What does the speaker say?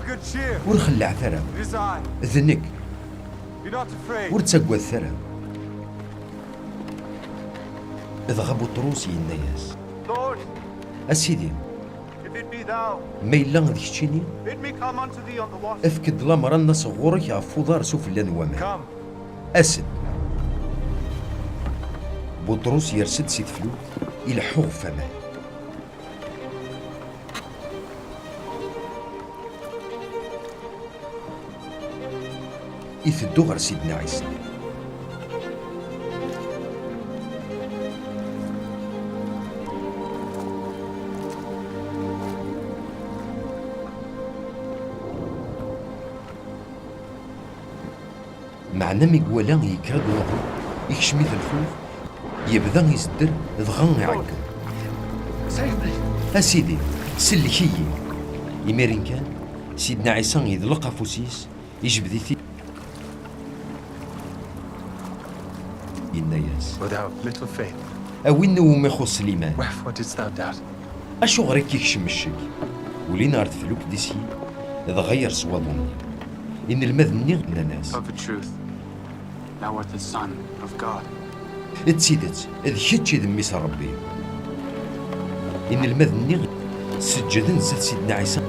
good cheer. ور خلع ثرى It is I. ذنك Be not afraid. ور تسقوى الثرى ضغى بطروس يناياس Lord, أسيدي if it be thou, ما إلا غادي تشيني bid me come unto thee on the water. افكد لامر الناس غورك عفوضار سفلان وما Come. أسد بطروس يرسد سيد فلو يلحوغ فمه يثدو غير سيدنا عيسى معنا ميقوالا يكاد وغو يكشمي في الخوف يبدا يزدر ضغان يعقل Save me. أسيدي سلكي يميرين كان سيدنا عيسى يذلق فوسيس يجبدي في الناس Without little faith, أوين وما يخص الإيمان wherefore didst thou doubt? أشو غريك يكشم الشك ولين عرض فلوك ديسي تغير صوابوني إن المذني الناس Of a truth, thou art the Son of God. تسيدت إذ شتشي ذميس ربي إن المذني سجد نزل سيدنا عيسى